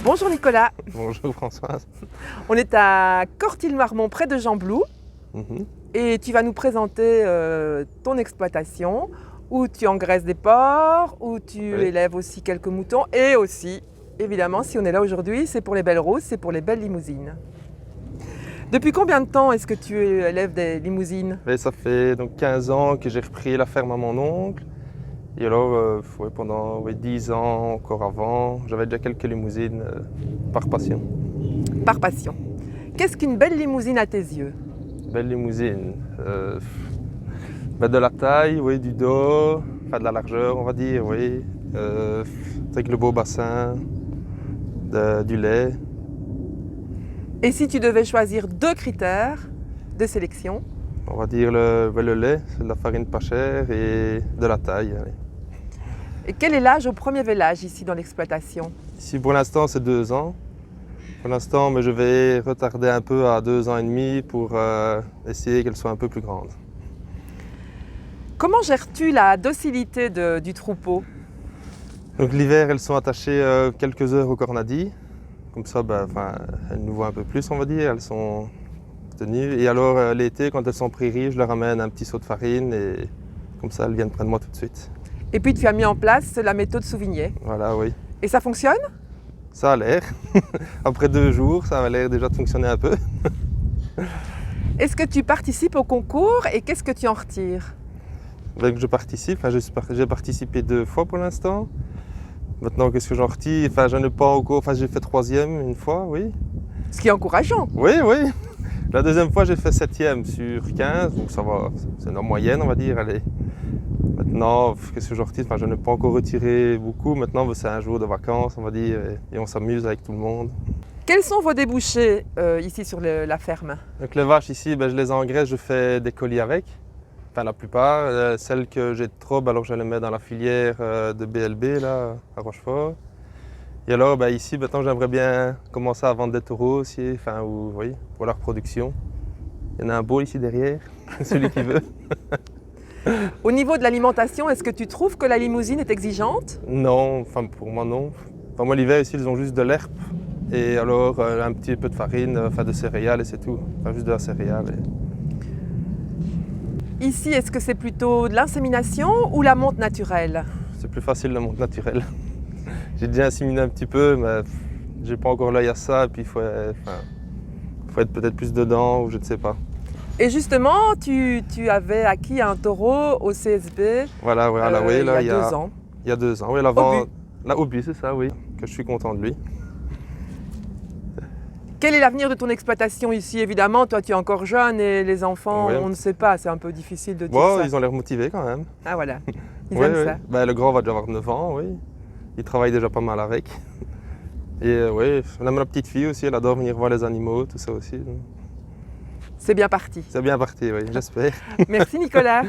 Bonjour Nicolas. Bonjour Françoise. On est à Cortil-Marmont, près de Gembloux, et tu vas nous présenter ton exploitation où tu engraisses des porcs, où tu élèves aussi quelques moutons et aussi, évidemment, si on est là aujourd'hui, c'est pour les belles roses, c'est pour les belles limousines. Depuis combien de temps est-ce que tu élèves des limousines? Ça fait donc 15 ans que j'ai repris la ferme à mon oncle. Et alors, pendant 10 ans, encore avant, j'avais déjà quelques limousines par passion. Par passion. Qu'est-ce qu'une belle limousine à tes yeux? Belle limousine. De la taille, du dos, de la largeur, on va dire, avec le beau bassin, du lait. Et si tu devais choisir 2 critères de sélection? On va dire le lait, c'est de la farine pas chère et de la taille. Et quel est l'âge au premier vélage ici dans l'exploitation? Ici pour l'instant c'est 2 ans. Pour l'instant, mais je vais retarder un peu à 2 ans et demi pour essayer qu'elle soit un peu plus grande. Comment gères-tu la docilité du troupeau? Donc l'hiver, elles sont attachées quelques heures au cornadis. Comme ça, elles nous voient un peu plus, on va dire. Elles sont tenues. Et alors l'été, quand elles sont prairies, je leur amène un petit seau de farine et comme ça, elles viennent près de moi tout de suite. Et puis tu as mis en place la méthode Souvigné. Voilà, oui. Et ça fonctionne? Ça a l'air. Après 2 jours, ça a l'air déjà de fonctionner un peu. Est-ce que tu participes au concours et qu'est-ce que tu en retires? Je participe, j'ai participé 2 fois pour l'instant. Maintenant, qu'est-ce que j'en retire? Je n'ai pas encore, j'ai fait 3e une fois, oui. Ce qui est encourageant. Oui. La 2e fois, j'ai fait 7e sur 15, donc ça va, c'est la moyenne, on va dire. Allez. Maintenant, qu'est-ce que j'en retire? Je n'ai pas encore retiré beaucoup. Maintenant, c'est un jour de vacances, on va dire, et on s'amuse avec tout le monde. Quels sont vos débouchés ici sur la ferme? Donc les vaches ici, je les engraisse, je fais des colis avec. La plupart. Celles que j'ai trop, alors je les mets dans la filière de BLB là, à Rochefort. Et alors ici, maintenant, j'aimerais bien commencer à vendre des taureaux aussi, pour leur production. Il y en a un beau ici derrière, celui qui veut. Au niveau de l'alimentation, est-ce que tu trouves que la limousine est exigeante? Non, pour moi non. Moi l'hiver ici, ils ont juste de l'herbe et alors un petit peu de farine, de céréales et c'est tout. Juste de la céréale. Ici, est-ce que c'est plutôt de l'insémination ou la monte naturelle? C'est plus facile la monte naturelle. J'ai déjà inséminé un petit peu, mais j'ai pas encore l'œil à ça. Et puis il faut être peut-être plus dedans ou je ne sais pas. Et justement, tu avais acquis un taureau au CSB il y a 2 ans. Il y a 2 ans, oui. Au but, c'est ça, oui. Que je suis content de lui. Quel est l'avenir de ton exploitation ici? Évidemment, toi tu es encore jeune et les enfants, on ne sait pas, c'est un peu difficile de dire ça. Ils ont l'air motivés quand même. Ah voilà, ils aiment ça. Le grand va déjà avoir 9 ans, oui. Il travaille déjà pas mal avec. Et on a ma petite fille aussi, elle adore venir voir les animaux, tout ça aussi. C'est bien parti. C'est bien parti, oui, j'espère. Merci Nicolas.